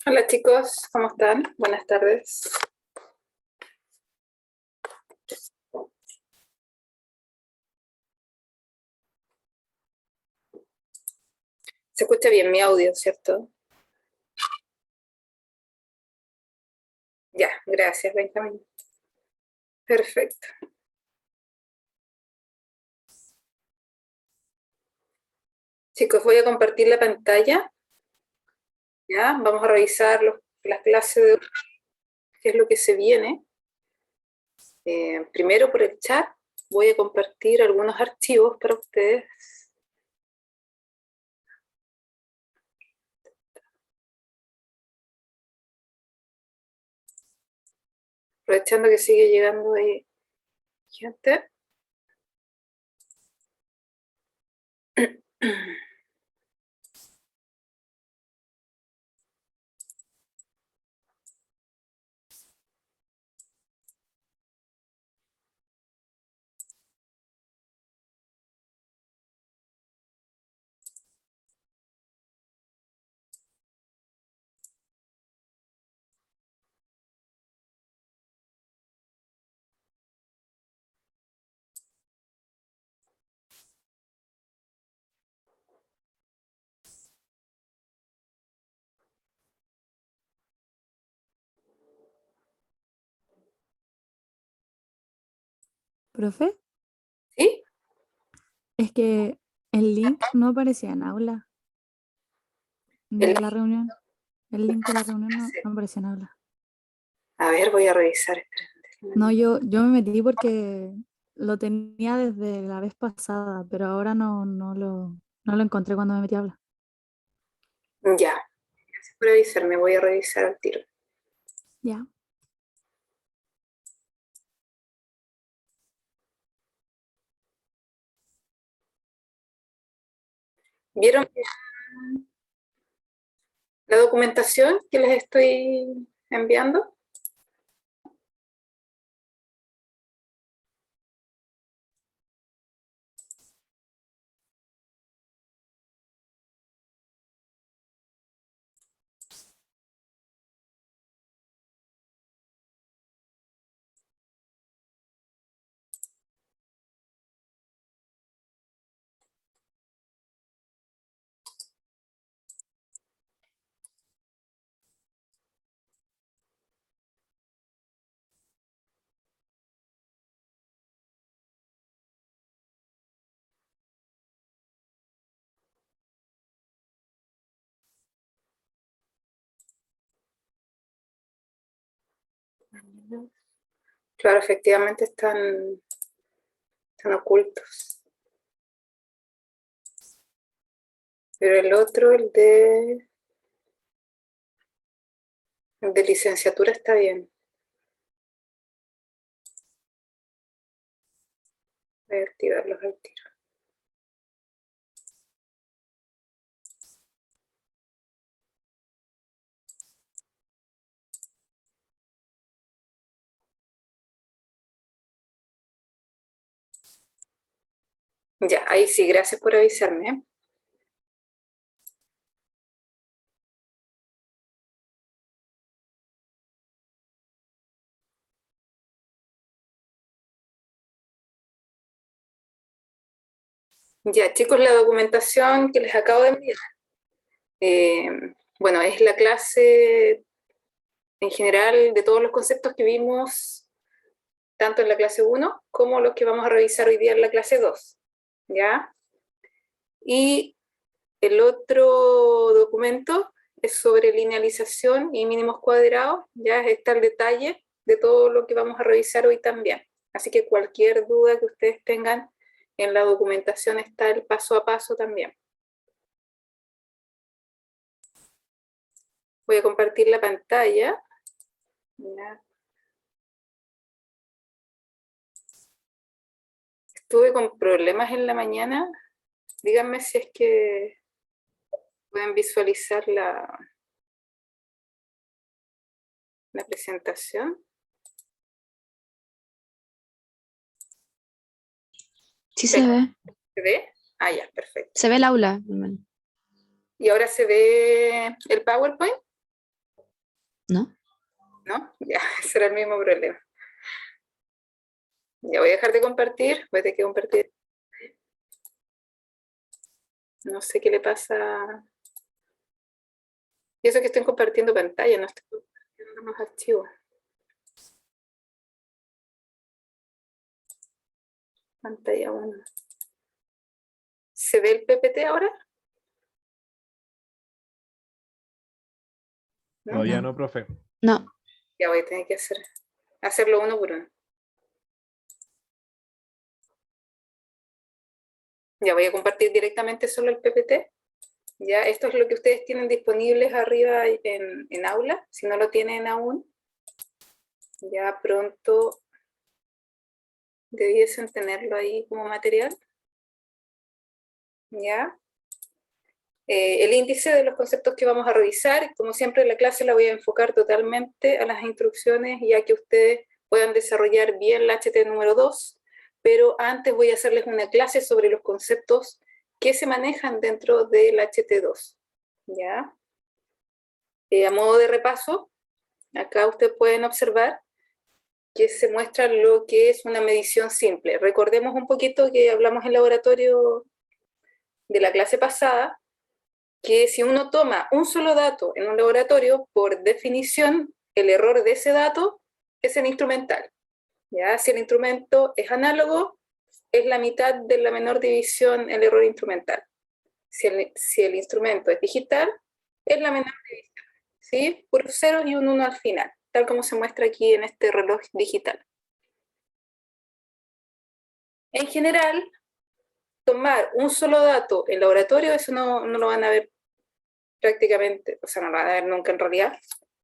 Hola chicos, ¿cómo están? Buenas tardes. Se escucha bien mi audio, ¿cierto? Ya, gracias, Benjamín. Perfecto. Chicos, voy a compartir la pantalla. Ya, vamos a revisar las clases de hoy, qué es lo que se viene. Primero por el chat voy a compartir algunos archivos para ustedes. Aprovechando que sigue llegando ahí gente. Profe, ¿Sí? es que el link no aparecía en aula El- de la reunión. El link de la reunión no aparecía en aula. A ver, voy a revisar. No, Esperen. yo me metí porque lo tenía desde la vez pasada, pero ahora no lo encontré cuando me metí a aula. Ya, gracias por avisarme, voy a revisar al tiro. Ya. ¿Vieron la documentación que les estoy enviando? Claro, efectivamente están ocultos. Pero el otro, el de licenciatura está bien. Voy a activarlos al tiro. Ya, ahí sí, gracias por avisarme, ¿eh? Ya, chicos, la documentación que les acabo de enviar. eh, bueno, es la clase en general de todos los conceptos que vimos tanto en la clase 1 como los que vamos a revisar hoy día en la clase 2. ¿Ya? Y el otro documento es sobre linealización y mínimos cuadrados, ya está el detalle de todo lo que vamos a revisar hoy también. Así que cualquier duda que ustedes tengan en la documentación está el paso a paso también. Voy a compartir la pantalla. Ya. Estuve con problemas en la mañana. Díganme si es que pueden visualizar la presentación. Sí se ve. ¿Se ve? Ah, ya, perfecto. Se ve el aula. ¿Y ahora se ve el PowerPoint? ¿no? ¿No? Ya, ese era el mismo problema. Ya voy a dejar de compartir, voy a tener que compartir. No sé qué le pasa. Y eso que estoy compartiendo pantalla, no estoy compartiendo los archivos. Pantalla 1. ¿Se ve el PPT ahora? ¿No? Todavía no, profe. No. Ya voy a tener que hacerlo uno por uno. Ya voy a compartir directamente solo el PPT. Ya, esto es lo que ustedes tienen disponibles arriba en aula, si no lo tienen aún. Ya pronto debiesen tenerlo ahí como material. Ya. El índice de los conceptos que vamos a revisar, como siempre la clase la voy a enfocar totalmente a las instrucciones, ya que ustedes puedan desarrollar bien la HT número 2, pero antes voy a hacerles una clase sobre los conceptos que se manejan dentro del HT2. ¿Ya? A modo de repaso, acá ustedes pueden observar que se muestra lo que es una medición simple. Recordemos un poquito que hablamos en laboratorio de la clase pasada, que si uno toma un solo dato en un laboratorio, por definición, el error de ese dato es el instrumental. ¿Ya? Si el instrumento es análogo, es la mitad de la menor división el error instrumental. Si el instrumento es digital, es la menor división. ¿Sí? Puros ceros y un 1 al final, tal como se muestra aquí en este reloj digital. En general, tomar un solo dato en laboratorio, eso no lo van a ver prácticamente, o sea, no lo van a ver nunca en realidad,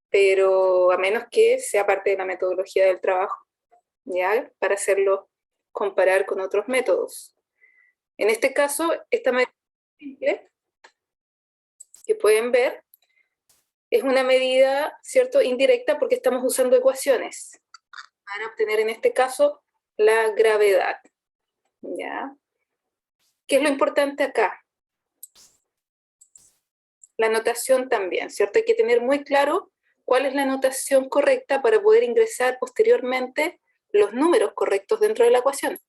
pero a menos que sea parte de la metodología del trabajo, ¿ya? Para hacerlo comparar con otros métodos. En este caso, esta medida simple que pueden ver es una medida, ¿cierto?, indirecta porque estamos usando ecuaciones para obtener en este caso la gravedad, ¿ya? ¿Qué es lo importante acá? La notación también, ¿cierto? Hay que tener muy claro cuál es la notación correcta para poder ingresar posteriormente los números correctos dentro de la ecuación.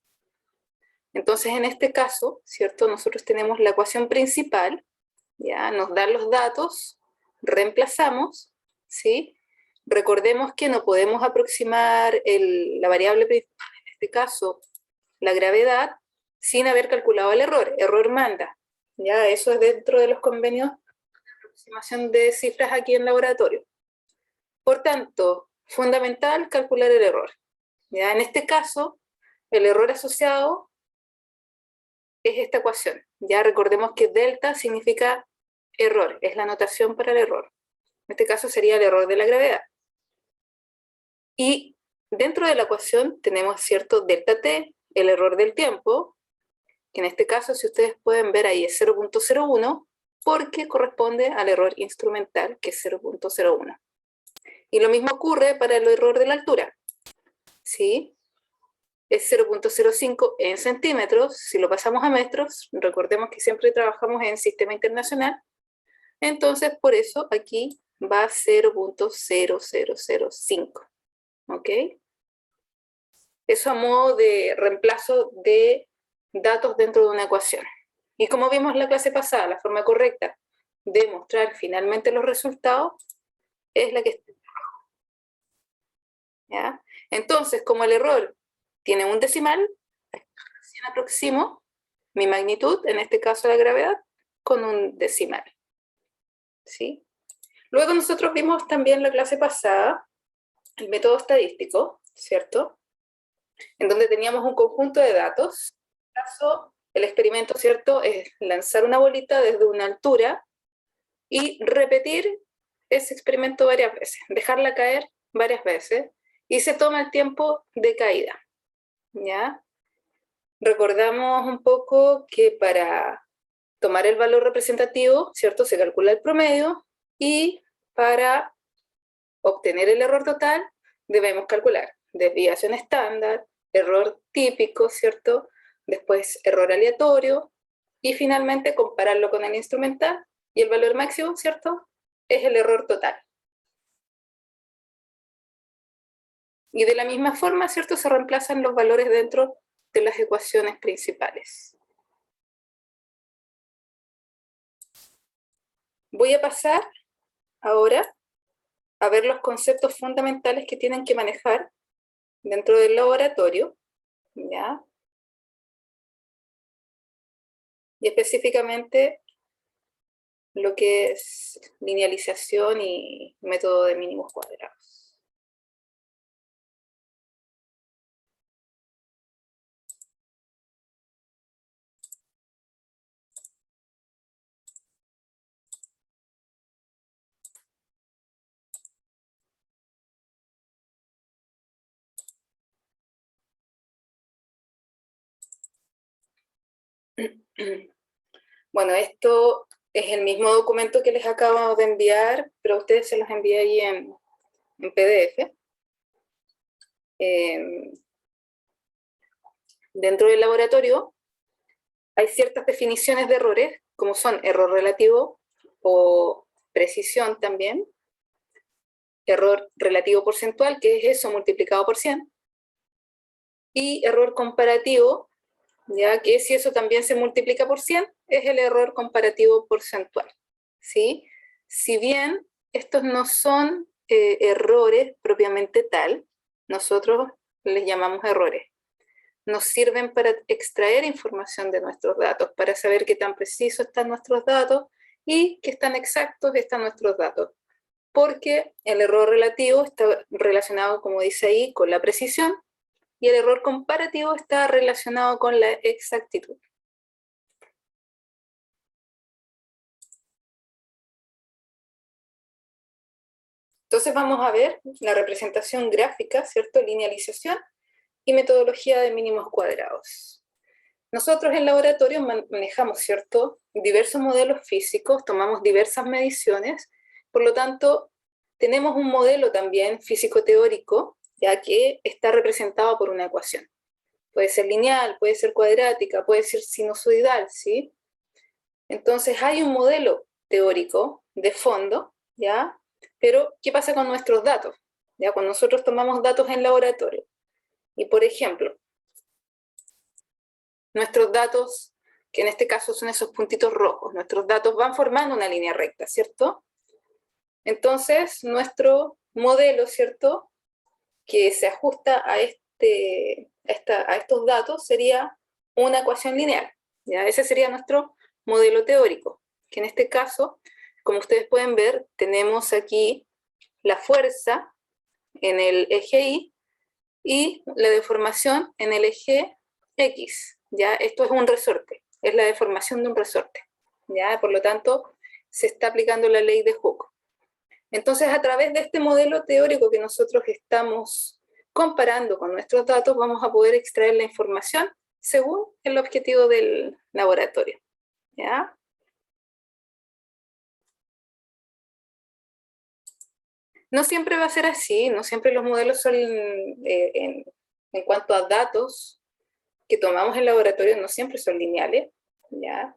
Entonces, en este caso, ¿cierto? Nosotros tenemos la ecuación principal, ¿ya? Nos dan los datos, reemplazamos, ¿sí? Recordemos que no podemos aproximar la variable principal, en este caso, la gravedad, sin haber calculado el error. Error manda, ¿ya? Eso es dentro de los convenios de aproximación de cifras aquí en laboratorio. Por tanto, fundamental calcular el error. ¿Ya? En este caso, el error asociado es esta ecuación. Ya recordemos que delta significa error, es la notación para el error. En este caso sería el error de la gravedad. Y dentro de la ecuación tenemos cierto delta t, el error del tiempo, que en este caso, si ustedes pueden ver ahí, es 0.01, porque corresponde al error instrumental, que es 0.01. Y lo mismo ocurre para el error de la altura. ¿Sí? Es 0.05 en centímetros. Si lo pasamos a metros, recordemos que siempre trabajamos en sistema internacional, entonces por eso aquí va a 0.0005. ¿Ok? Eso a modo de reemplazo de datos dentro de una ecuación. Y como vimos en la clase pasada, la forma correcta de mostrar finalmente los resultados es la que está abajo. ¿Ya? Entonces, como el error tiene un decimal, recién aproximo mi magnitud, en este caso la gravedad, con un decimal. ¿Sí? Luego nosotros vimos también la clase pasada el método estadístico, ¿cierto? En donde teníamos un conjunto de datos. En este caso, el experimento, ¿cierto?, es lanzar una bolita desde una altura y repetir ese experimento varias veces, dejarla caer varias veces, y se toma el tiempo de caída, ¿ya? Recordamos un poco que para tomar el valor representativo, ¿cierto?, se calcula el promedio, y para obtener el error total debemos calcular desviación estándar, error típico, ¿cierto?, después error aleatorio, y finalmente compararlo con el instrumental, y el valor máximo, ¿cierto?, es el error total. Y de la misma forma, ¿cierto?, se reemplazan los valores dentro de las ecuaciones principales. Voy a pasar ahora a ver los conceptos fundamentales que tienen que manejar dentro del laboratorio, ¿ya? Y específicamente lo que es linealización y método de mínimos cuadrados. Bueno, esto es el mismo documento que les acabo de enviar, pero a ustedes se los envié ahí en PDF. Dentro del laboratorio hay ciertas definiciones de errores, como son error relativo o precisión también, error relativo porcentual, que es eso multiplicado por 100, y error comparativo, ya que si eso también se multiplica por 100, es el error comparativo porcentual, ¿sí? Si bien estos no son errores propiamente tal, nosotros les llamamos errores. Nos sirven para extraer información de nuestros datos, para saber qué tan precisos están nuestros datos y qué tan exactos están nuestros datos. Porque el error relativo está relacionado, como dice ahí, con la precisión, y el error comparativo está relacionado con la exactitud. Entonces vamos a ver la representación gráfica, ¿cierto? Linealización y metodología de mínimos cuadrados. Nosotros en laboratorio manejamos, ¿cierto?, diversos modelos físicos, tomamos diversas mediciones, por lo tanto, tenemos un modelo también físico-teórico, ya que está representado por una ecuación. Puede ser lineal, puede ser cuadrática, puede ser sinusoidal, ¿sí? Entonces hay un modelo teórico de fondo, ¿ya? Pero, ¿qué pasa con nuestros datos? ¿Ya? Cuando nosotros tomamos datos en laboratorio, y por ejemplo, nuestros datos, que en este caso son esos puntitos rojos, nuestros datos van formando una línea recta, ¿cierto? Entonces, nuestro modelo, ¿cierto?, que se ajusta a estos datos sería una ecuación lineal, ¿ya? Ese sería nuestro modelo teórico, que en este caso, como ustedes pueden ver, tenemos aquí la fuerza en el eje Y y la deformación en el eje X, ¿ya? Esto es un resorte, es la deformación de un resorte, ¿ya? Por lo tanto, se está aplicando la ley de Hooke. Entonces, a través de este modelo teórico que nosotros estamos comparando con nuestros datos, vamos a poder extraer la información según el objetivo del laboratorio, ¿ya? No siempre va a ser así, no siempre los modelos son, en cuanto a datos que tomamos en laboratorio, no siempre son lineales, ¿ya?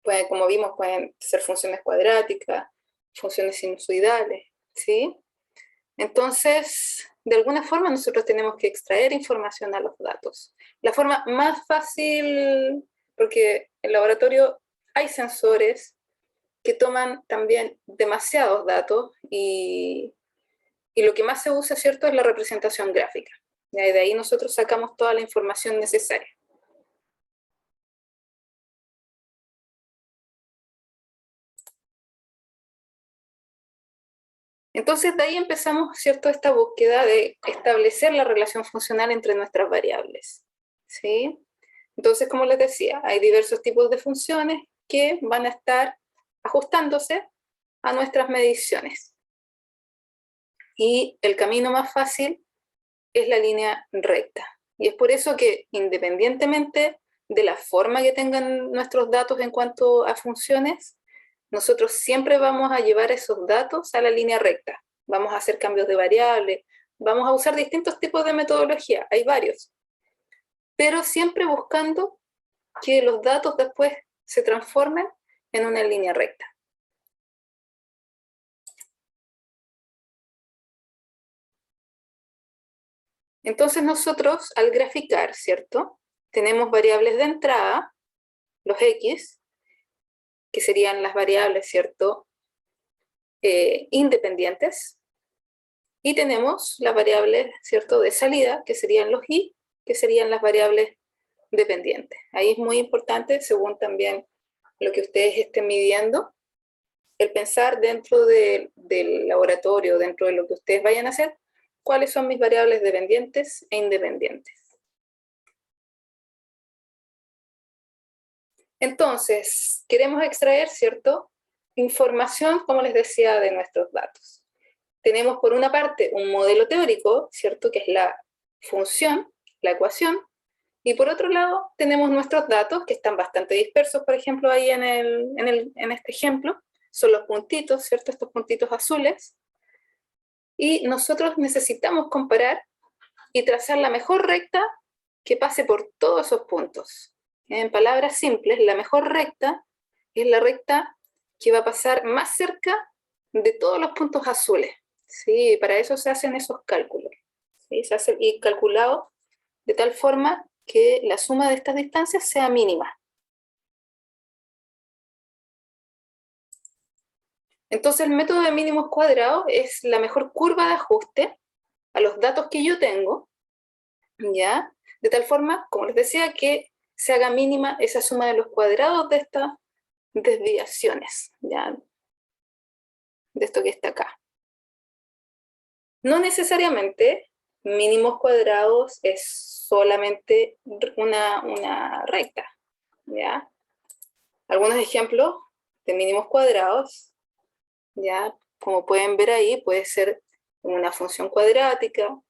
Pues, como vimos, pueden ser funciones cuadráticas, funciones sinusoidales, ¿sí? Entonces, de alguna forma nosotros tenemos que extraer información a los datos. La forma más fácil, porque en el laboratorio hay sensores que toman también demasiados datos y lo que más se usa, ¿cierto?, es la representación gráfica. Y de ahí nosotros sacamos toda la información necesaria. Entonces, de ahí empezamos, ¿cierto?, esta búsqueda de establecer la relación funcional entre nuestras variables, ¿sí? Entonces, como les decía, hay diversos tipos de funciones que van a estar ajustándose a nuestras mediciones. Y el camino más fácil es la línea recta. Y es por eso que, independientemente de la forma que tengan nuestros datos en cuanto a funciones, nosotros siempre vamos a llevar esos datos a la línea recta. Vamos a hacer cambios de variable, vamos a usar distintos tipos de metodología, hay varios, pero siempre buscando que los datos después se transformen en una línea recta. Entonces nosotros al graficar, ¿cierto? Tenemos variables de entrada, los X, que serían las variables, ¿cierto? Independientes, y tenemos las variables, ¿cierto? De salida, que serían los Y, que serían las variables dependientes. Ahí es muy importante, según también lo que ustedes estén midiendo, el pensar dentro del laboratorio, dentro de lo que ustedes vayan a hacer, cuáles son mis variables dependientes e independientes. Entonces, queremos extraer, ¿cierto? Información, como les decía, de nuestros datos. Tenemos por una parte un modelo teórico, ¿cierto? Que es la función, la ecuación, y por otro lado tenemos nuestros datos que están bastante dispersos, por ejemplo, ahí en este ejemplo, son los puntitos, ¿cierto? Estos puntitos azules, y nosotros necesitamos comparar y trazar la mejor recta que pase por todos esos puntos. En palabras simples, la mejor recta es la recta que va a pasar más cerca de todos los puntos azules. Sí, para eso se hacen esos cálculos. ¿Sí? Se hace y calculado de tal forma que la suma de estas distancias sea mínima. Entonces el método de mínimos cuadrados es la mejor curva de ajuste a los datos que yo tengo, ¿ya? De tal forma, como les decía, que se haga mínima esa suma de los cuadrados de estas desviaciones, ¿ya? De esto que está acá. No necesariamente mínimos cuadrados es solamente una recta, ¿ya? Algunos ejemplos de mínimos cuadrados, ¿ya? Como pueden ver ahí, puede ser una función cuadrática.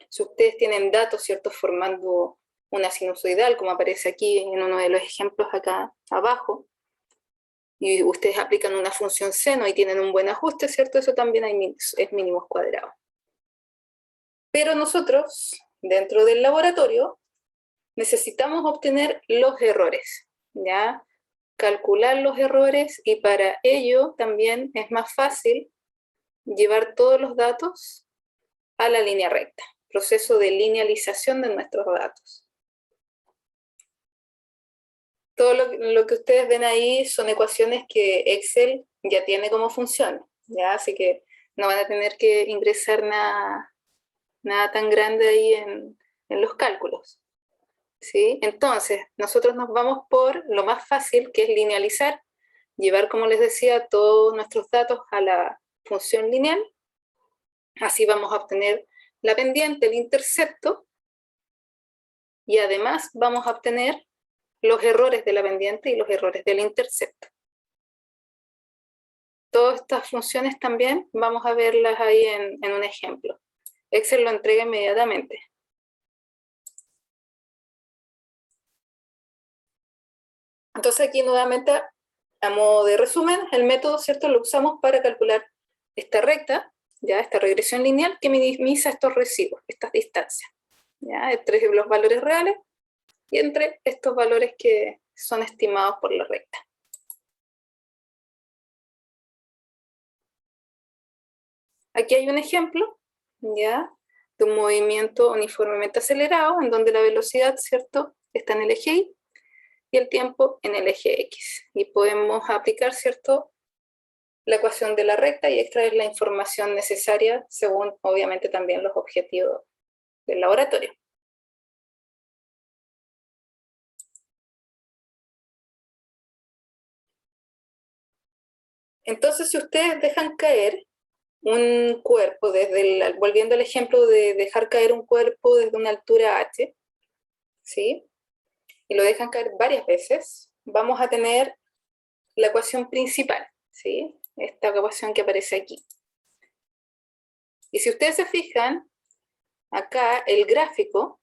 Si ustedes tienen datos, ¿cierto? Formando una sinusoidal, como aparece aquí en uno de los ejemplos acá abajo, y ustedes aplican una función seno y tienen un buen ajuste, ¿cierto? Eso también es mínimos cuadrados. Pero nosotros, dentro del laboratorio, necesitamos obtener los errores, ¿ya? Calcular los errores, y para ello también es más fácil llevar todos los datos a la línea recta, proceso de linealización de nuestros datos. Todo lo que ustedes ven ahí son ecuaciones que Excel ya tiene como función, ¿ya? Así que no van a tener que ingresar nada tan grande ahí en los cálculos, ¿sí? Entonces, nosotros nos vamos por lo más fácil, que es linealizar, llevar, como les decía, todos nuestros datos a la función lineal. Así vamos a obtener la pendiente, el intercepto, y además vamos a obtener los errores de la pendiente y los errores del intercepto. Todas estas funciones también vamos a verlas ahí en un ejemplo. Excel lo entrega inmediatamente. Entonces aquí nuevamente, a modo de resumen, el método, ¿cierto?, lo usamos para calcular esta recta, ya esta regresión lineal que minimiza estos residuos, estas distancias, ya entre los valores reales y entre estos valores que son estimados por la recta. Aquí hay un ejemplo, ¿ya?, de un movimiento uniformemente acelerado, en donde la velocidad, ¿cierto?, está en el eje Y y el tiempo en el eje X. Y podemos aplicar, ¿cierto?, la ecuación de la recta y extraer la información necesaria según, obviamente, también los objetivos del laboratorio. Entonces, si ustedes dejan caer un cuerpo, volviendo al ejemplo de dejar caer un cuerpo desde una altura h, ¿sí?, y lo dejan caer varias veces, vamos a tener la ecuación principal, ¿sí?, esta ecuación que aparece aquí. Y si ustedes se fijan, acá el gráfico,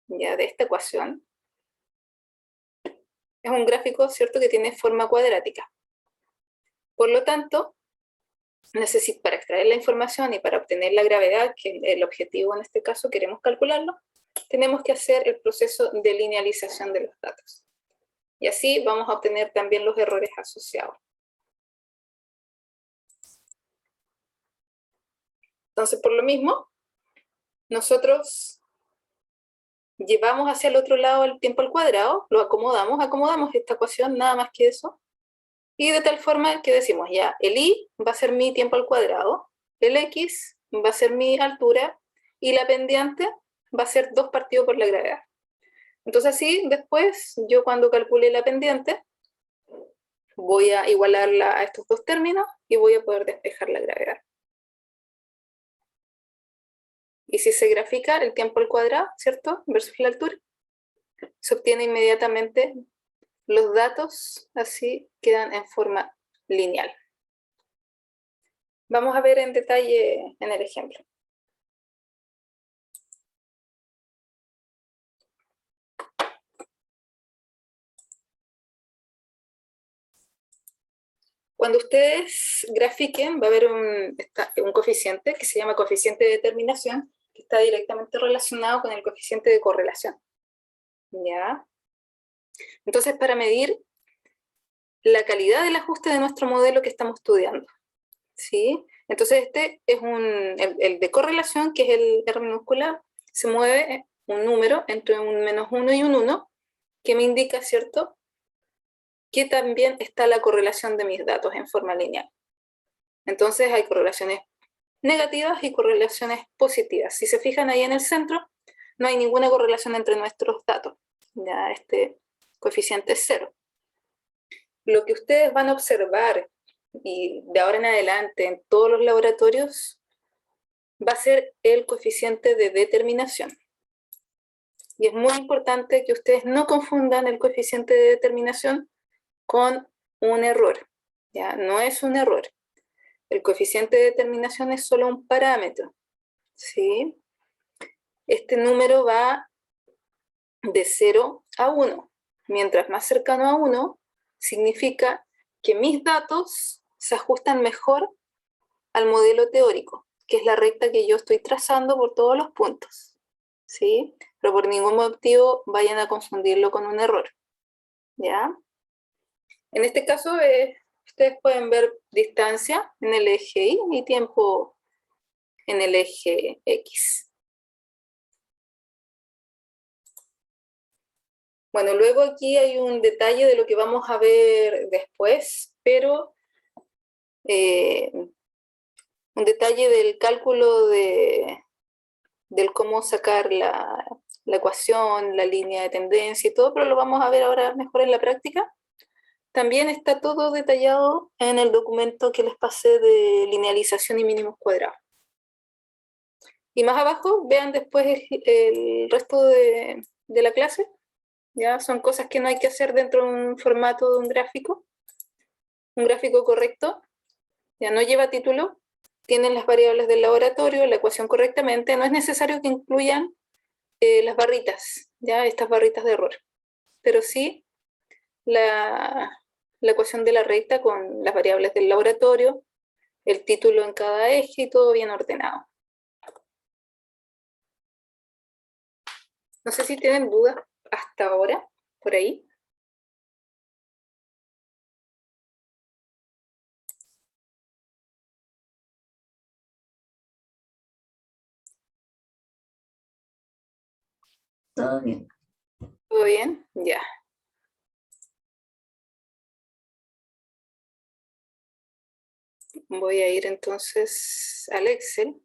ya, de esta ecuación es un gráfico, ¿cierto?, que tiene forma cuadrática. Por lo tanto, para extraer la información y para obtener la gravedad, que es el objetivo en este caso, queremos calcularlo, tenemos que hacer el proceso de linealización de los datos. Y así vamos a obtener también los errores asociados. Entonces, por lo mismo, nosotros llevamos hacia el otro lado el tiempo al cuadrado, lo acomodamos esta ecuación, nada más que eso, y de tal forma que decimos, ya, el y va a ser mi tiempo al cuadrado, el x va a ser mi altura, y la pendiente va a ser 2 partido por la gravedad. Entonces así, después, yo cuando calcule la pendiente, voy a igualarla a estos dos términos y voy a poder despejar la gravedad. Y si se grafica el tiempo al cuadrado, ¿cierto? Versus la altura, se obtiene inmediatamente los datos, así quedan en forma lineal. Vamos a ver en detalle en el ejemplo. Cuando ustedes grafiquen, va a haber un coeficiente que se llama coeficiente de determinación, que está directamente relacionado con el coeficiente de correlación. ¿Ya? Entonces, para medir la calidad del ajuste de nuestro modelo que estamos estudiando, ¿sí? Entonces, este es el de correlación, que es el R minúscula, se mueve un número entre un -1 y un 1, que me indica, ¿cierto?, que también está la correlación de mis datos en forma lineal. Entonces hay correlaciones negativas y correlaciones positivas. Si se fijan ahí en el centro, no hay ninguna correlación entre nuestros datos. Ya este coeficiente es 0. Lo que ustedes van a observar, y de ahora en adelante en todos los laboratorios, va a ser el coeficiente de determinación. Y es muy importante que ustedes no confundan el coeficiente de determinación con un error. ¿Ya? No es un error. El coeficiente de determinación es solo un parámetro, ¿sí? Este número va de 0 a 1. Mientras más cercano a 1, significa que mis datos se ajustan mejor al modelo teórico, que es la recta que yo estoy trazando por todos los puntos, ¿sí? Pero por ningún motivo vayan a confundirlo con un error, ¿ya? En este caso, ustedes pueden ver distancia en el eje Y y tiempo en el eje X. Bueno, luego aquí hay un detalle de lo que vamos a ver después, pero un detalle del cálculo del cómo sacar la ecuación, la línea de tendencia y todo, pero lo vamos a ver ahora mejor en la práctica. También está todo detallado en el documento que les pasé de linealización y mínimos cuadrados. Y más abajo, vean después el resto de la clase. ¿Ya? Son cosas que no hay que hacer dentro de un formato de un gráfico correcto. Ya no lleva título, tienen las variables del laboratorio, la ecuación correctamente, no es necesario que incluyan las barritas, ¿ya? Estas barritas de error, pero sí la ecuación de la recta con las variables del laboratorio, el título en cada eje y todo bien ordenado. No sé si tienen dudas hasta ahora, por ahí. Todo bien. ¿Todo bien? Ya. Voy a ir entonces al Excel.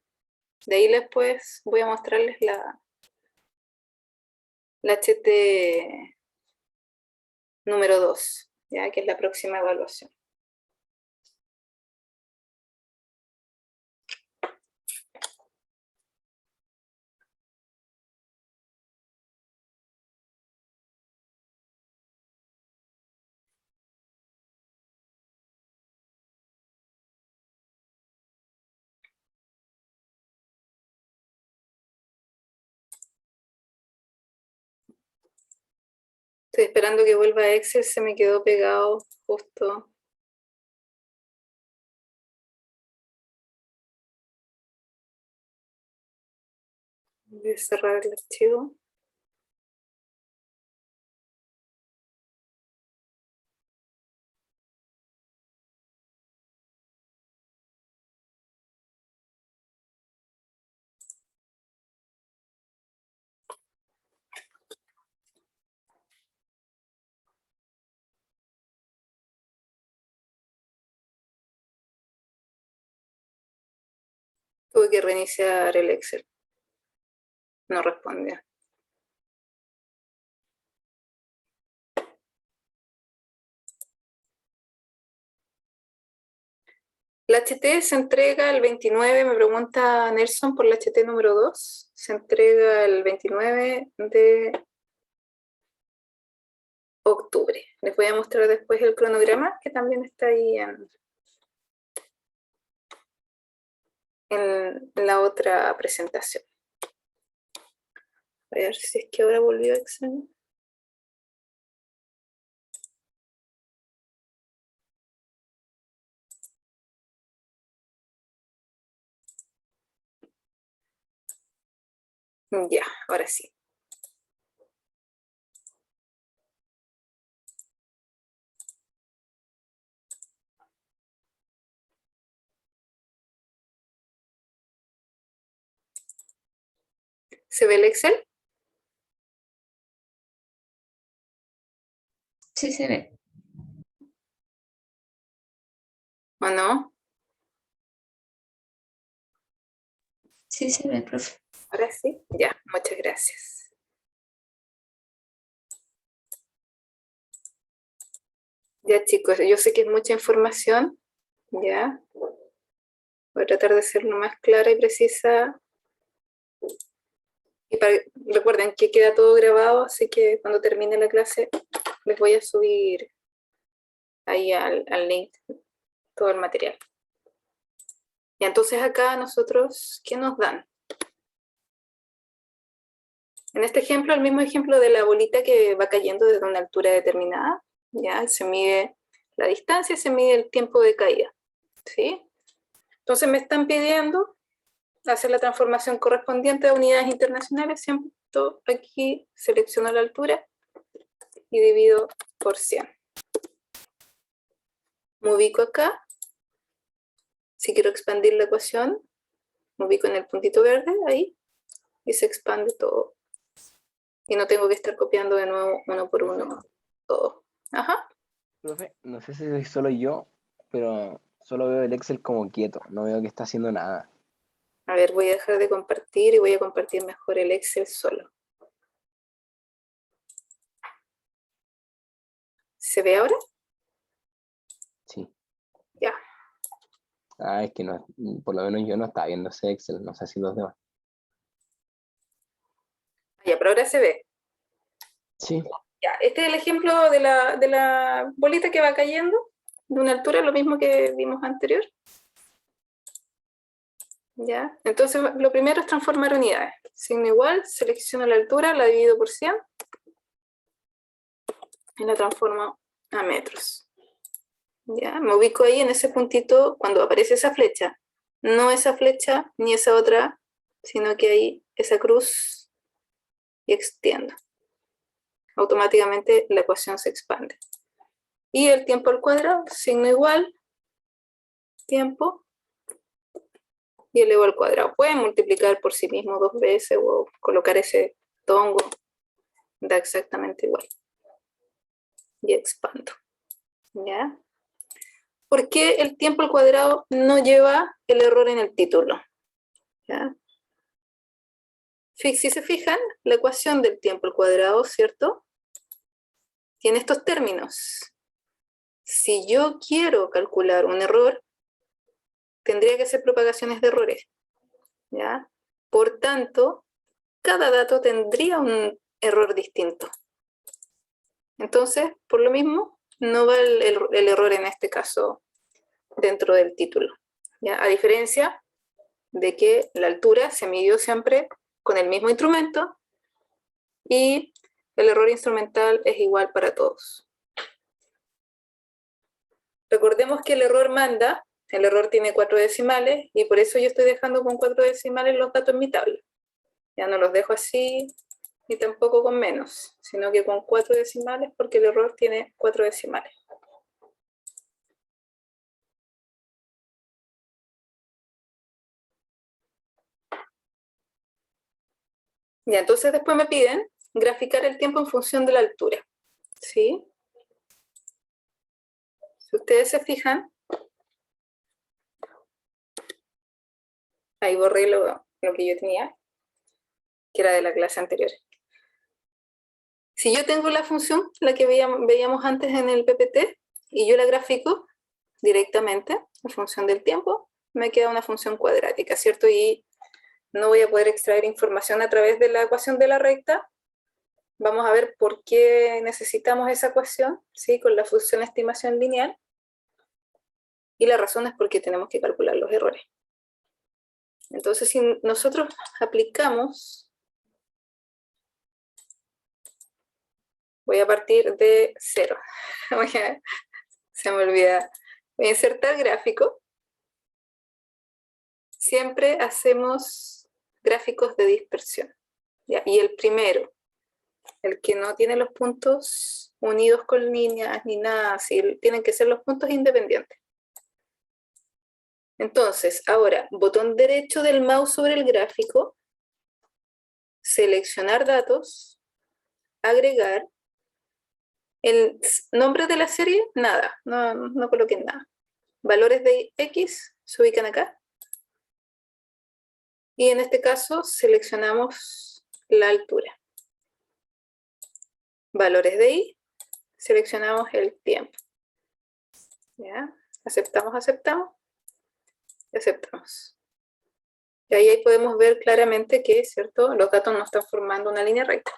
De ahí después voy a mostrarles la HT número 2, ¿ya? Que es la próxima evaluación. Estoy esperando que vuelva a Excel, se me quedó pegado justo. Voy a cerrar el archivo. Tuve que reiniciar el Excel. No respondió. La HT se entrega el 29, me pregunta Nelson por la HT número 2. Se entrega el 29 de octubre. Les voy a mostrar después el cronograma, que también está ahí en la otra presentación. A ver si es que ahora volvió Excel. Ya, ahora sí. ¿Se ve el Excel? Sí se ve. ¿O no? Sí se ve, profe. Ahora sí. Ya, muchas gracias. Ya, chicos, yo sé que es mucha información. Ya. Voy a tratar de ser lo más clara y precisa. Y recuerden que queda todo grabado, así que cuando termine la clase les voy a subir ahí al link todo el material. Y entonces acá nosotros, ¿qué nos dan? En este ejemplo, el mismo ejemplo de la bolita que va cayendo desde una altura determinada, ya se mide la distancia, se mide el tiempo de caída, ¿sí? Entonces me están pidiendo hacer la transformación correspondiente a unidades internacionales, siempre aquí selecciono la altura y divido por 100. Me ubico acá. Si quiero expandir la ecuación, me ubico en el puntito verde, ahí, y se expande todo. Y no tengo que estar copiando de nuevo uno por uno todo. Ajá. Profe, no sé si soy solo yo, pero solo veo el Excel como quieto, no veo que está haciendo nada. A ver, voy a dejar de compartir y voy a compartir mejor el Excel solo. ¿Se ve ahora? Sí. Ya. Ah, es que no, por lo menos yo no estaba viendo ese Excel, no sé si los demás. Ya, pero ahora se ve. Sí. Ya, este es el ejemplo de la bolita que va cayendo de una altura, lo mismo que vimos anterior. ¿Ya? Entonces, lo primero es transformar unidades. Signo igual, selecciono la altura, la divido por 100 y la transformo a metros. ¿Ya? Me ubico ahí en ese puntito cuando aparece esa flecha. No esa flecha ni esa otra, sino que ahí esa cruz y extiendo. Automáticamente la ecuación se expande. Y el tiempo al cuadrado, signo igual, tiempo, y elevo al cuadrado. Pueden multiplicar por sí mismo 2 veces o colocar ese tongo, da exactamente igual. Y expando. ¿Ya? ¿Por qué el tiempo al cuadrado no lleva el error en el título? ¿Ya? Si se fijan, la ecuación del tiempo al cuadrado, ¿cierto? Tiene estos términos. Si yo quiero calcular un error, tendría que hacer propagaciones de errores. ¿Ya? Por tanto, cada dato tendría un error distinto. Entonces, por lo mismo, no va el error en este caso dentro del título. ¿Ya? A diferencia de que la altura se midió siempre con el mismo instrumento y el error instrumental es igual para todos. Recordemos que el error manda, el error tiene 4 decimales y por eso yo estoy dejando con 4 decimales los datos en mi tabla. Ya no los dejo así ni tampoco con menos, sino que con 4 decimales porque el error tiene 4 decimales. Ya, entonces después me piden graficar el tiempo en función de la altura. ¿Sí? Si ustedes se fijan, Ahí borré lo que yo tenía, que era de la clase anterior. Si yo tengo la función, la que veíamos antes en el PPT, y yo la grafico directamente, la función del tiempo, me queda una función cuadrática, ¿cierto? Y no voy a poder extraer información a través de la ecuación de la recta. Vamos a ver por qué necesitamos esa ecuación, ¿sí? Con la función estimación lineal. Y la razón es porque tenemos que calcular los errores. Entonces, si nosotros aplicamos, voy a partir de 0. Se me olvida. Voy a insertar gráfico. Siempre hacemos gráficos de dispersión, ¿ya? Y el primero, el que no tiene los puntos unidos con líneas ni nada así, tienen que ser los puntos independientes. Entonces, ahora, botón derecho del mouse sobre el gráfico, seleccionar datos, agregar. El nombre de la serie, nada, no coloquen nada. Valores de X se ubican acá. Y en este caso seleccionamos la altura. Valores de Y, seleccionamos el tiempo. ¿Ya? Aceptamos, aceptamos. Y aceptamos. Y ahí podemos ver claramente que, ¿cierto?, los datos no están formando una línea recta.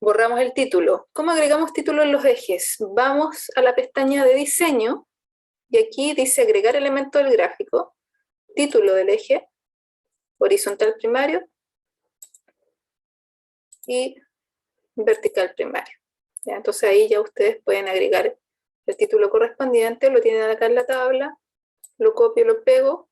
Borramos el título. ¿Cómo agregamos título en los ejes? Vamos a la pestaña de diseño y aquí dice agregar elemento del gráfico, título del eje, horizontal primario y vertical primario. ¿Ya? Entonces ahí ya ustedes pueden agregar el título correspondiente, lo tienen acá en la tabla, lo copio, lo pego.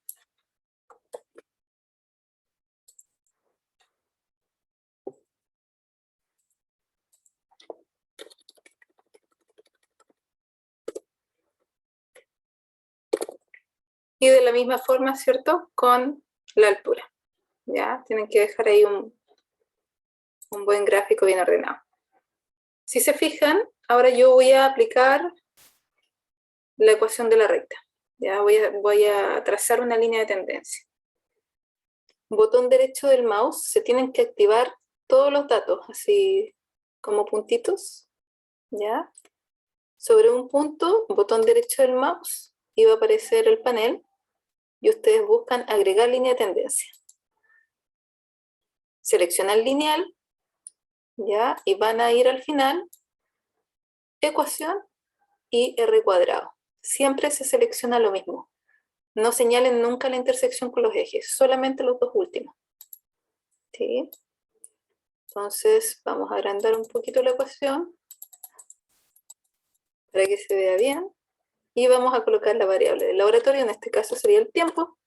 Y de la misma forma, ¿cierto?, con la altura. ¿Ya? Tienen que dejar ahí un buen gráfico bien ordenado. Si se fijan, ahora yo voy a aplicar la ecuación de la recta. Ya voy a trazar una línea de tendencia. Botón derecho del mouse, se tienen que activar todos los datos, así como puntitos. ¿Ya? Sobre un punto, botón derecho del mouse, y va a aparecer el panel, y ustedes buscan agregar línea de tendencia. Seleccionan lineal, ¿ya? Y van a ir al final, ecuación y R cuadrado. Siempre se selecciona lo mismo. No señalen nunca la intersección con los ejes, solamente los dos últimos. ¿Sí? Entonces vamos a agrandar un poquito la ecuación para que se vea bien. Y vamos a colocar la variable del laboratorio, en este caso sería el tiempo,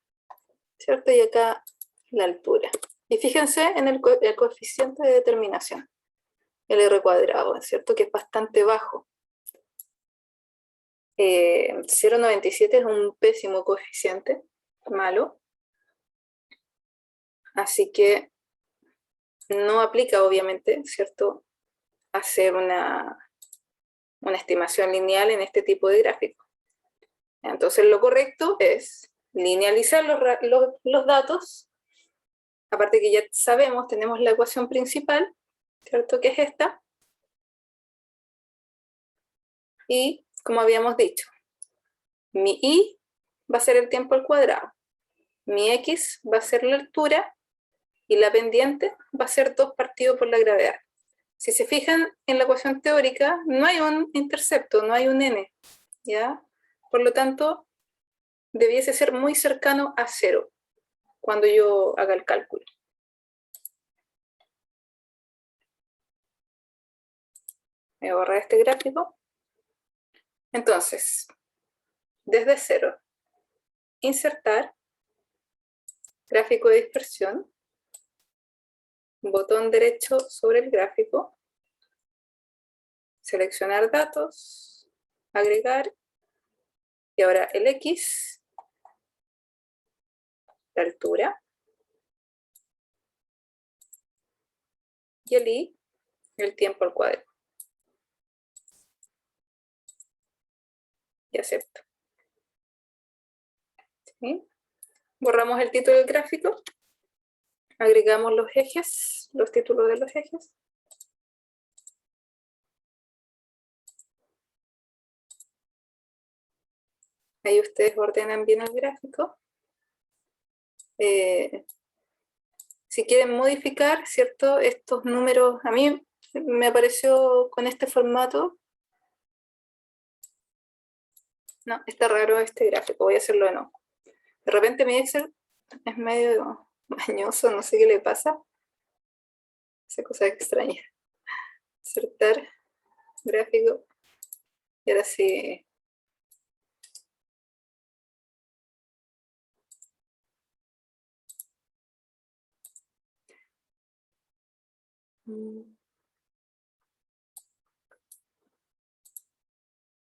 ¿cierto? Y acá la altura. Y fíjense en el coeficiente de determinación, el R cuadrado, ¿cierto? Que es bastante bajo. 0,97 es un pésimo coeficiente, malo. Así que no aplica, obviamente, ¿cierto?, hacer una estimación lineal en este tipo de gráfico. Entonces lo correcto es linealizar los datos. Aparte que ya sabemos, tenemos la ecuación principal, ¿cierto?, que es esta. Y como habíamos dicho, mi Y va a ser el tiempo al cuadrado, mi X va a ser la altura y la pendiente va a ser 2 partido por la gravedad. Si se fijan en la ecuación teórica, no hay un intercepto, no hay un n, ¿ya? Por lo tanto, debiese ser muy cercano a 0 cuando yo haga el cálculo. Voy a borrar este gráfico. Entonces, desde 0, insertar, gráfico de dispersión, botón derecho sobre el gráfico, seleccionar datos, agregar, y ahora el X, la altura, y el Y, el tiempo al cuadrado. Y acepto. ¿Sí? Borramos el título del gráfico. Agregamos los ejes, los títulos de los ejes. Ahí ustedes ordenan bien el gráfico. Si quieren modificar, ¿cierto? Estos números, a mí me apareció con este formato. No, está raro este gráfico, voy a hacerlo de nuevo. De repente mi Excel es medio mañoso, no sé qué le pasa. Esa cosa extraña. Insertar, gráfico. Y ahora sí.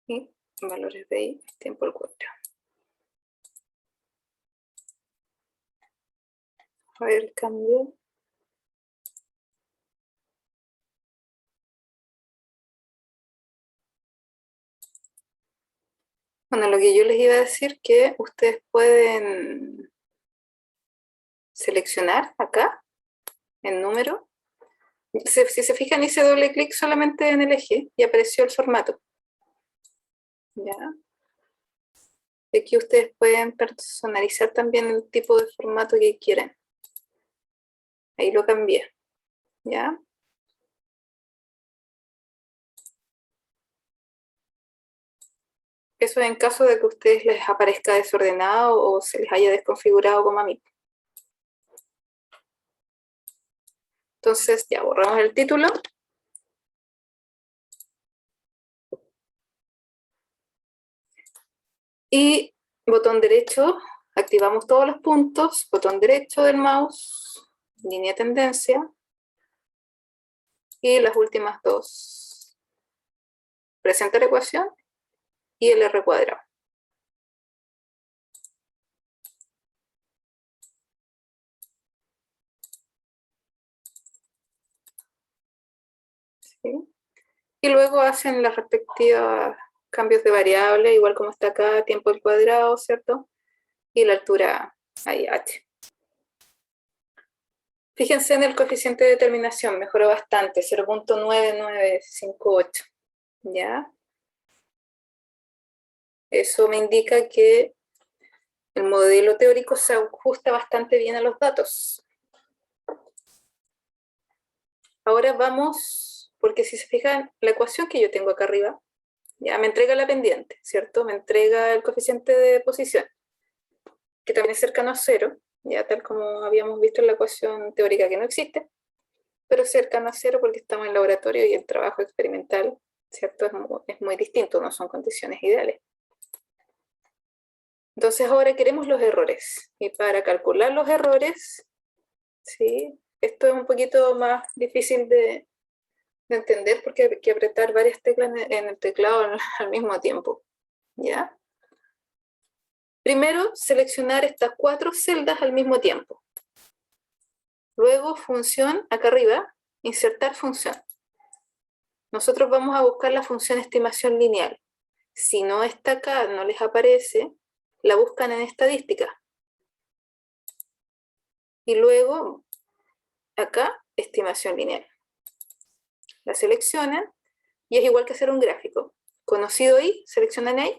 Y valores de I, tiempo al cuadro. A ver el cambio. Bueno, lo que yo les iba a decir que ustedes pueden seleccionar acá, en número. Si se fijan, hice doble clic solamente en el eje y apareció el formato. ¿Ya? Y aquí ustedes pueden personalizar también el tipo de formato que quieran. Ahí lo cambié. ¿Ya? Eso en caso de que a ustedes les aparezca desordenado o se les haya desconfigurado como a mí. Entonces ya borramos el título. Y botón derecho, activamos todos los puntos, botón derecho del mouse, línea de tendencia, y las últimas dos. Presenta la ecuación y el R cuadrado. ¿Sí? Y luego hacen las respectivas cambios de variable, igual como está acá, tiempo al cuadrado, ¿cierto? Y la altura ahí, h. Fíjense en el coeficiente de determinación, mejoró bastante, 0.9958, ¿ya? Eso me indica que el modelo teórico se ajusta bastante bien a los datos. Ahora vamos, porque si se fijan, la ecuación que yo tengo acá arriba, ya me entrega la pendiente, ¿cierto? Me entrega el coeficiente de posición, que también es cercano a 0, ya tal como habíamos visto en la ecuación teórica que no existe, pero cercano a 0 porque estamos en laboratorio y el trabajo experimental, ¿cierto? Es muy distinto, no son condiciones ideales. Entonces ahora queremos los errores, y para calcular los errores, ¿sí? Esto es un poquito más difícil de entender porque hay que apretar varias teclas en el teclado al mismo tiempo, ¿ya? Primero, seleccionar estas 4 celdas al mismo tiempo. Luego, función, acá arriba, insertar función. Nosotros vamos a buscar la función estimación lineal. Si no está acá, no les aparece, la buscan en estadística. Y luego, acá, estimación lineal. La seleccionan y es igual que hacer un gráfico. Conocido I, seleccionan ahí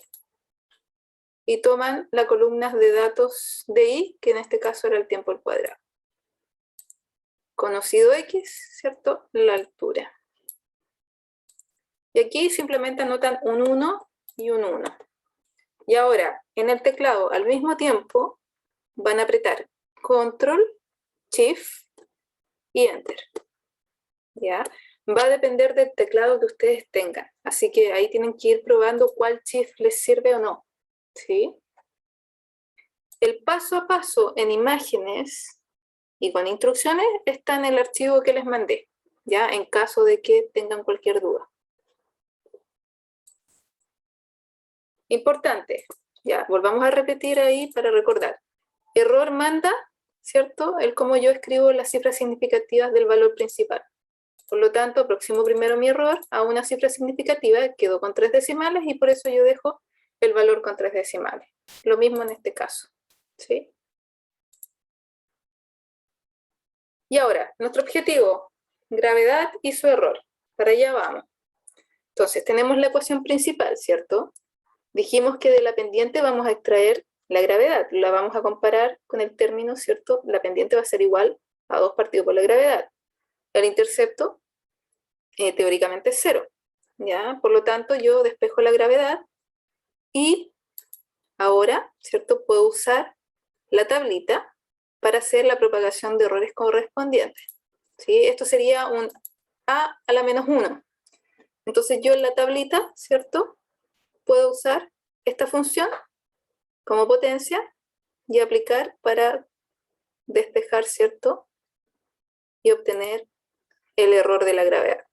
y toman las columnas de datos de I, que en este caso era el tiempo al cuadrado. Conocido X, ¿cierto? La altura. Y aquí simplemente anotan un 1 y un 1. Y ahora, en el teclado, al mismo tiempo, van a apretar Control, Shift y Enter. ¿Ya? Va a depender del teclado que ustedes tengan. Así que ahí tienen que ir probando cuál Shift les sirve o no. ¿Sí? El paso a paso en imágenes y con instrucciones está en el archivo que les mandé, ya en caso de que tengan cualquier duda. Importante, ya, volvamos a repetir ahí para recordar. Error manda, ¿cierto? El cómo yo escribo las cifras significativas del valor principal. Por lo tanto, aproximo primero mi error a una cifra significativa, quedo con 3 decimales y por eso yo dejo el valor con 3 decimales. Lo mismo en este caso, ¿sí? Y ahora, nuestro objetivo, gravedad y su error. Para allá vamos. Entonces, tenemos la ecuación principal, ¿cierto? Dijimos que de la pendiente vamos a extraer la gravedad, la vamos a comparar con el término, ¿cierto? La pendiente va a ser igual a 2 partido por la gravedad. El intercepto, teóricamente, es 0. ¿Ya? Por lo tanto, yo despejo la gravedad y ahora, ¿cierto? Puedo usar la tablita para hacer la propagación de errores correspondientes. ¿Sí? Esto sería un a la menos 1. Entonces yo en la tablita, ¿cierto? Puedo usar esta función como potencia y aplicar para despejar, ¿cierto? Y obtener el error de la gravedad.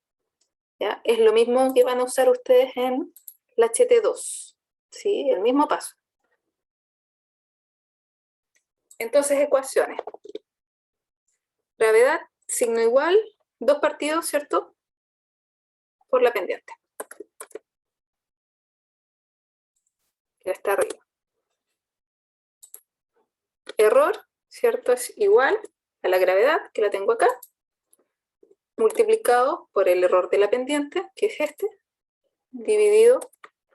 ¿Ya? Es lo mismo que van a usar ustedes en la HT2. ¿Sí? El mismo paso. Entonces, ecuaciones. Gravedad, signo igual, 2 partidos, ¿cierto? Por la pendiente. Que está arriba. Error, ¿cierto? Es igual a la gravedad, que la tengo acá, multiplicado por el error de la pendiente, que es este, dividido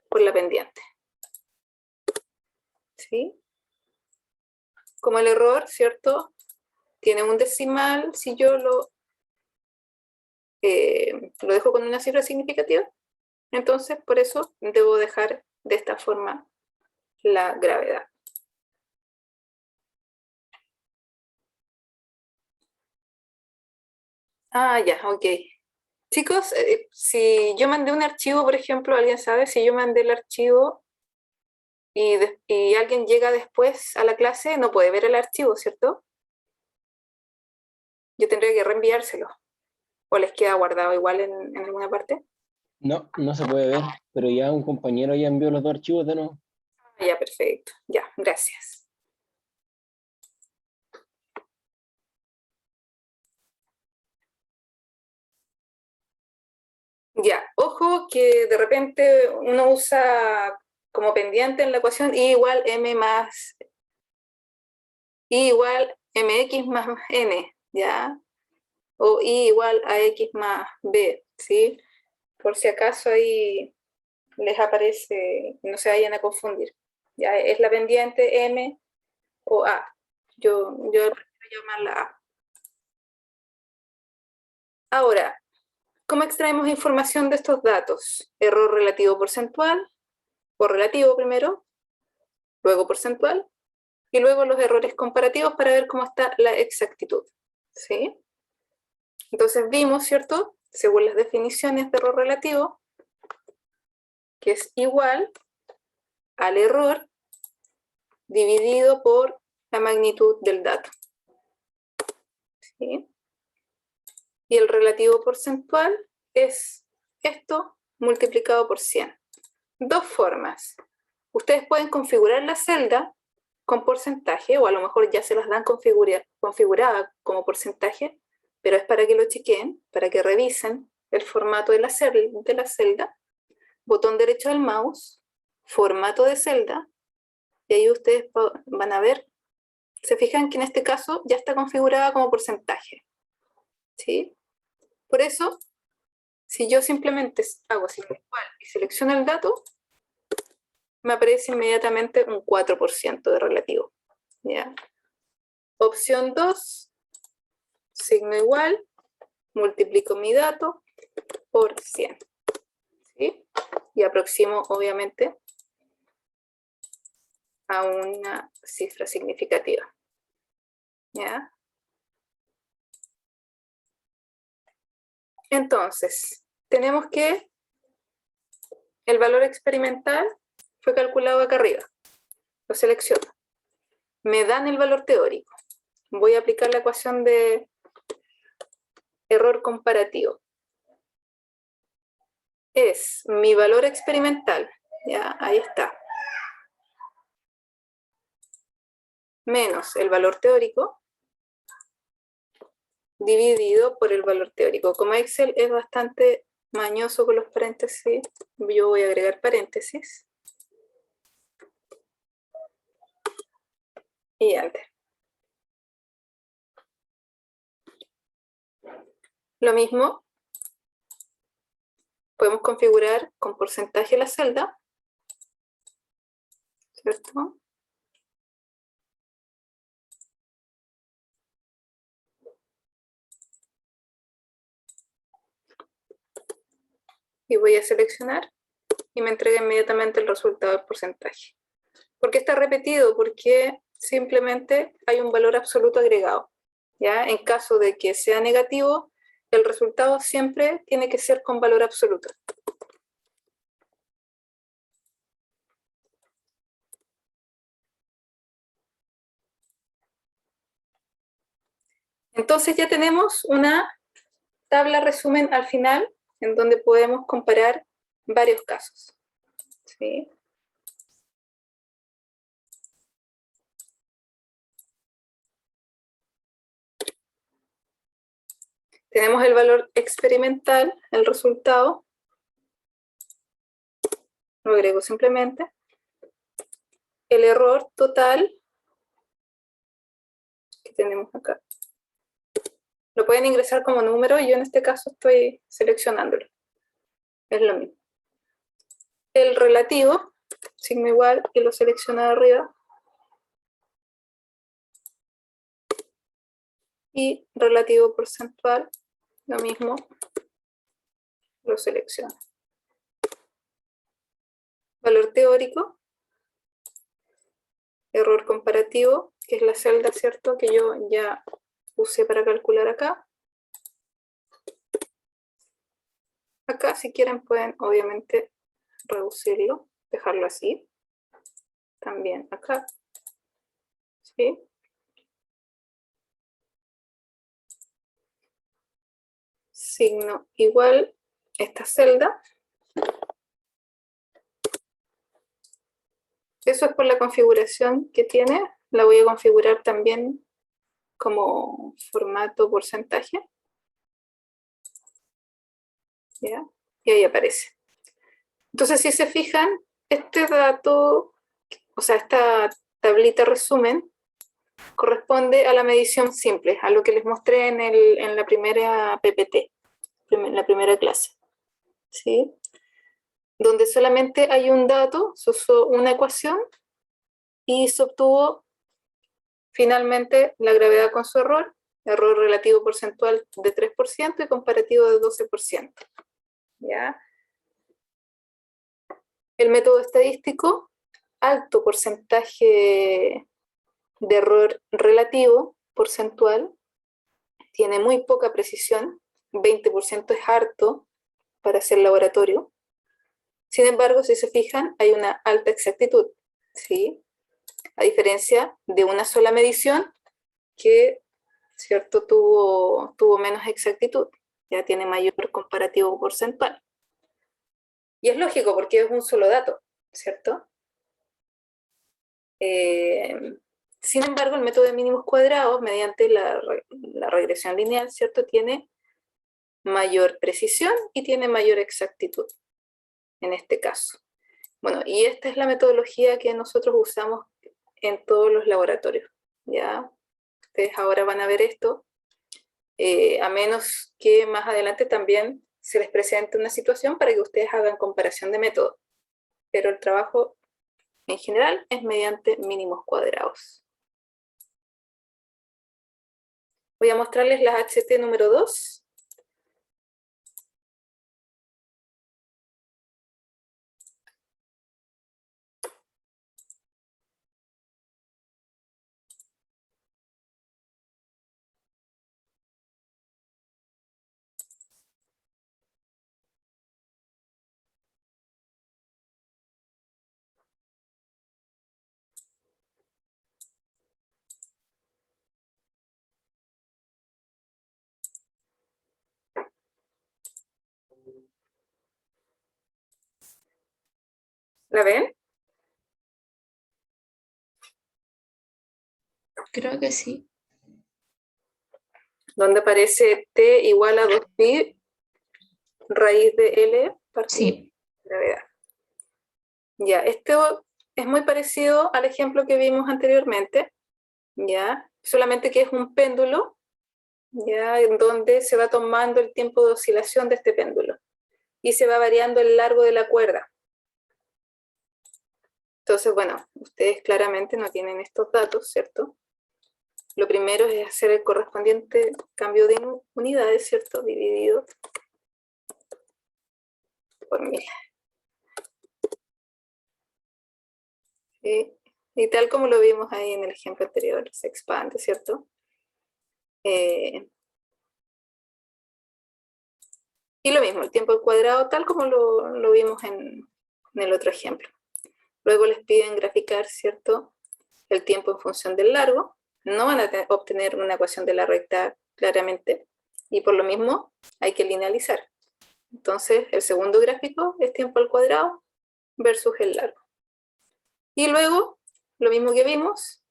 por la pendiente. ¿Sí? Como el error, ¿cierto? Tiene un decimal, si yo lo dejo con una cifra significativa, entonces por eso debo dejar de esta forma la gravedad. Ah, ya, ok. Chicos, si yo mandé un archivo, por ejemplo, ¿alguien sabe? Si yo mandé el archivo y alguien llega después a la clase, no puede ver el archivo, ¿cierto? Yo tendría que reenviárselo. ¿O les queda guardado igual en alguna parte? No, no se puede ver, pero ya un compañero ya envió los 2 archivos de nuevo. Ya, perfecto. Ya, gracias. Ya, ojo que de repente uno usa como pendiente en la ecuación I igual M más I igual MX más N, ¿ya? O I igual a X más B, ¿sí? Por si acaso ahí les aparece, no se vayan a confundir. Ya es la pendiente M o A. Yo prefiero llamarla A. Ahora, ¿cómo extraemos información de estos datos? Error relativo porcentual, o relativo primero, luego porcentual, y luego los errores comparativos para ver cómo está la exactitud. ¿Sí? Entonces vimos, ¿cierto? Según las definiciones de error relativo, que es igual al error dividido por la magnitud del dato. ¿Sí? Y el relativo porcentual es esto multiplicado por 100. Dos formas. Ustedes pueden configurar la celda con porcentaje, o a lo mejor ya se las dan configurada como porcentaje, pero es para que lo chequeen, para que revisen el formato de la celda, botón derecho del mouse, formato de celda, y ahí ustedes van a ver, se fijan que en este caso ya está configurada como porcentaje. ¿Sí? Por eso, si yo simplemente hago signo igual y selecciono el dato, me aparece inmediatamente un 4% de relativo. ¿Ya? Opción 2, signo igual, multiplico mi dato por 100. ¿Sí? Y aproximo, obviamente, a una cifra significativa. ¿Ya? Entonces, tenemos que el valor experimental fue calculado acá arriba. Lo selecciono. Me dan el valor teórico. Voy a aplicar la ecuación de error comparativo. Es mi valor experimental, ya, ahí está, menos el valor teórico, dividido por el valor teórico. Como Excel es bastante mañoso con los paréntesis, yo voy a agregar paréntesis. Y enter. Lo mismo, podemos configurar con porcentaje la celda, ¿cierto? Y voy a seleccionar y me entrega inmediatamente el resultado del porcentaje. ¿Por qué está repetido? Porque simplemente hay un valor absoluto agregado, ¿ya? En caso de que sea negativo, el resultado siempre tiene que ser con valor absoluto. Entonces ya tenemos una tabla resumen al final en donde podemos comparar varios casos, ¿sí? Tenemos el valor experimental, el resultado, lo agrego simplemente, el error total que tenemos acá. Lo pueden ingresar como número y yo en este caso estoy seleccionándolo. Es lo mismo. El relativo, signo igual, y lo selecciono de arriba. Y relativo porcentual, lo mismo, lo selecciono. Valor teórico, error comparativo, que es la celda, ¿cierto?, que yo ya usé para calcular acá. Acá, si quieren, pueden obviamente reducirlo, dejarlo así. También acá, ¿sí? Signo igual, esta celda. Eso es por la configuración que tiene. La voy a configurar también como formato porcentaje. ¿Ya? Y ahí aparece. Entonces, si se fijan, este dato, o sea, esta tablita resumen, corresponde a la medición simple, a lo que les mostré en la primera PPT, en la primera clase, ¿sí? Donde solamente hay un dato, se usó una ecuación y se obtuvo finalmente la gravedad con su error, error relativo porcentual de 3% y comparativo de 12%. ¿Ya? El método estadístico, alto porcentaje de error relativo porcentual, tiene muy poca precisión, 20% es harto para hacer laboratorio. Sin embargo, si se fijan, hay una alta exactitud, ¿sí? A diferencia de una sola medición que, ¿cierto?, tuvo menos exactitud, ya tiene mayor comparativo porcentual. Y es lógico porque es un solo dato, ¿cierto? Sin embargo, el método de mínimos cuadrados, mediante la regresión lineal, ¿cierto?, tiene mayor precisión y tiene mayor exactitud, en este caso. Bueno, y esta es la metodología que nosotros usamos en todos los laboratorios, ¿ya? Ustedes ahora van a ver esto, a menos que más adelante también se les presente una situación para que ustedes hagan comparación de métodos. Pero el trabajo en general es mediante mínimos cuadrados. Voy a mostrarles la HT número 2. ¿La ven? Creo que sí. Donde aparece t igual a 2pi raíz de L partido Sí. gravedad. Ya, esto es muy parecido al ejemplo que vimos anteriormente, ya, solamente que es un péndulo ya, en donde se va tomando el tiempo de oscilación de este péndulo y se va variando el largo de la cuerda. Entonces, bueno, ustedes claramente no tienen estos datos, ¿cierto? Lo primero es hacer el correspondiente cambio de unidades, ¿cierto? Dividido por 1000. ¿Sí? Y tal como lo vimos ahí en el ejemplo anterior, se expande, ¿cierto? Y lo mismo, el tiempo al cuadrado, tal como lo vimos en el otro ejemplo. Luego les piden graficar, ¿cierto?, el tiempo en función del largo. No van a obtener una ecuación de la recta claramente, y por lo mismo hay que linealizar. Entonces, el segundo gráfico es tiempo al cuadrado versus el largo. Y luego, lo mismo que vimos,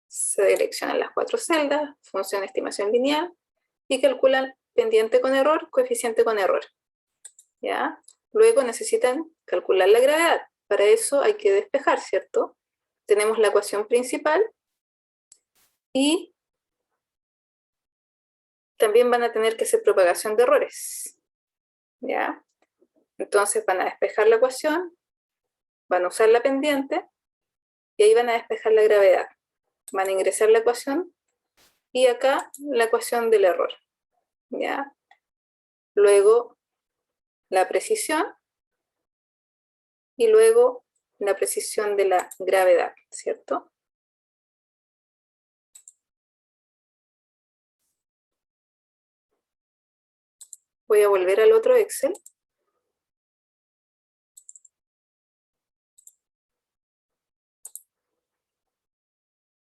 se seleccionan las 4 celdas, función de estimación lineal, y calculan pendiente con error, coeficiente con error. ¿Ya? Luego necesitan calcular la gravedad. Para eso hay que despejar, ¿cierto? Tenemos la ecuación principal y también van a tener que hacer propagación de errores. ¿Ya? Entonces van a despejar la ecuación, van a usar la pendiente y ahí van a despejar la gravedad. Van a ingresar la ecuación y acá la ecuación del error. ¿Ya? Luego la precisión y luego la precisión de la gravedad, ¿cierto? Voy a volver al otro Excel.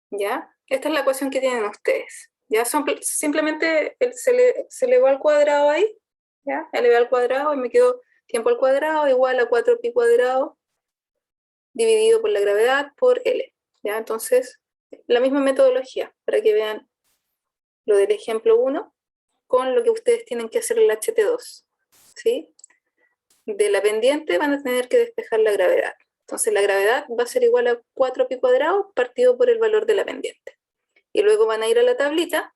¿Ya? Esta es la ecuación que tienen ustedes. ¿Ya? Simplemente se elevó al cuadrado ahí, ¿ya? Elevé al cuadrado y me quedó tiempo al cuadrado igual a 4pi cuadrado dividido por la gravedad por L. ¿Ya? Entonces, la misma metodología para que vean lo del ejemplo 1 con lo que ustedes tienen que hacer en el HT2. ¿Sí? De la pendiente van a tener que despejar la gravedad. Entonces la gravedad va a ser igual a 4pi cuadrado partido por el valor de la pendiente. Y luego van a ir a la tablita.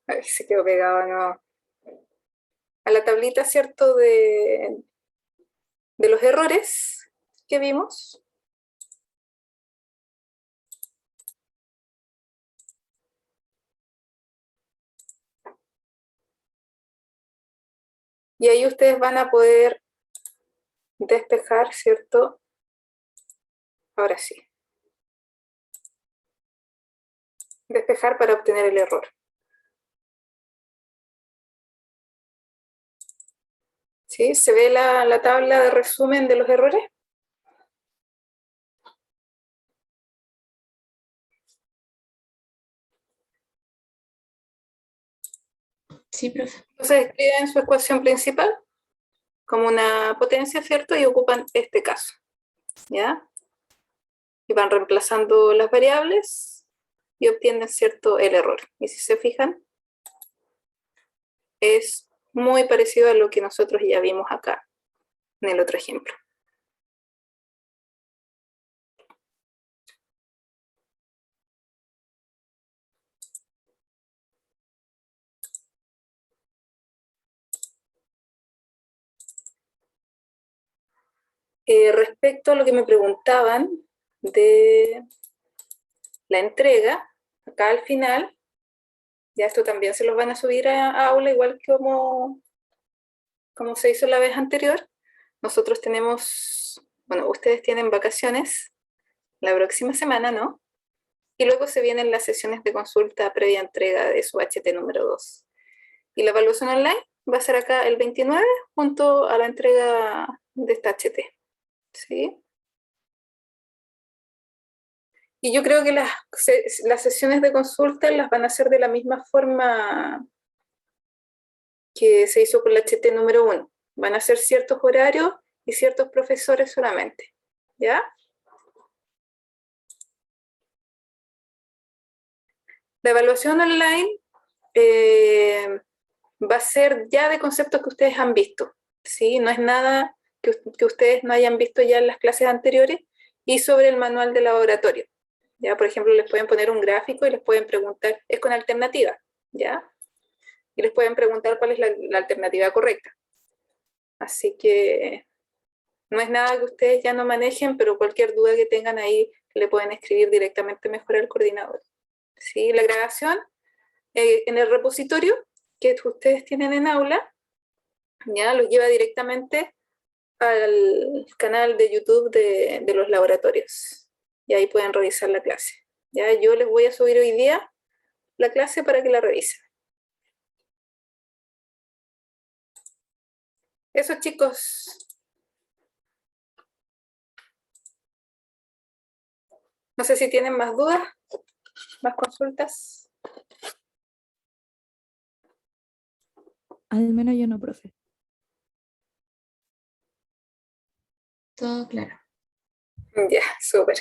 A ver si se quedó pegado, no. A la tablita, ¿cierto? De los errores que vimos. Y ahí ustedes van a poder despejar, ¿cierto? Ahora sí. Despejar para obtener el error. ¿Sí? ¿Se ve la tabla de resumen de los errores? Sí, profe. Entonces escriben su ecuación principal como una potencia, ¿cierto? Y ocupan este caso, ¿ya? Y van reemplazando las variables y obtienen, ¿cierto?, el error. Y si se fijan, es muy parecido a lo que nosotros ya vimos acá en el otro ejemplo. Respecto a lo que me preguntaban de la entrega, acá al final, ya esto también se los van a subir a aula, igual que como se hizo la vez anterior. Nosotros tenemos, bueno, ustedes tienen vacaciones la próxima semana, ¿no? Y luego se vienen las sesiones de consulta previa entrega de su HT número 2. Y la evaluación online va a ser acá el 29 junto a la entrega de esta HT. ¿Sí? Y yo creo que las sesiones de consulta las van a hacer de la misma forma que se hizo con la HT número 1. Van a ser ciertos horarios y ciertos profesores solamente. ¿Ya? La evaluación online va a ser ya de conceptos que ustedes han visto. ¿Sí? No es nada que ustedes no hayan visto ya en las clases anteriores y sobre el manual de laboratorio. ¿ya? Por ejemplo, les pueden poner un gráfico y les pueden preguntar, es con alternativa, ¿ya? Y les pueden preguntar cuál es la alternativa correcta. Así que no es nada que ustedes ya no manejen, pero cualquier duda que tengan ahí le pueden escribir directamente mejor al coordinador. ¿Sí? La grabación en el repositorio que ustedes tienen en aula, ya los lleva directamente al canal de YouTube de los laboratorios. Y ahí pueden revisar la clase. ¿Ya? Yo les voy a subir hoy día la clase para que la revisen. Eso, chicos. No sé si tienen más dudas, más consultas. Al menos yo no, profe. Todo claro. Ya, súper.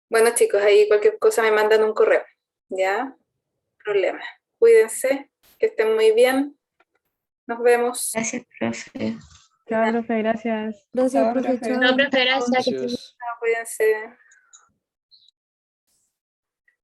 Bueno, chicos, ahí cualquier cosa me mandan un correo. ¿Ya? No hay problema. Cuídense, que estén muy bien. Nos vemos. Gracias, profe. Chao, profe, gracias. Gracias, Chao, profe. profe. Chao. No, profe, gracias. Gracias. Cuídense.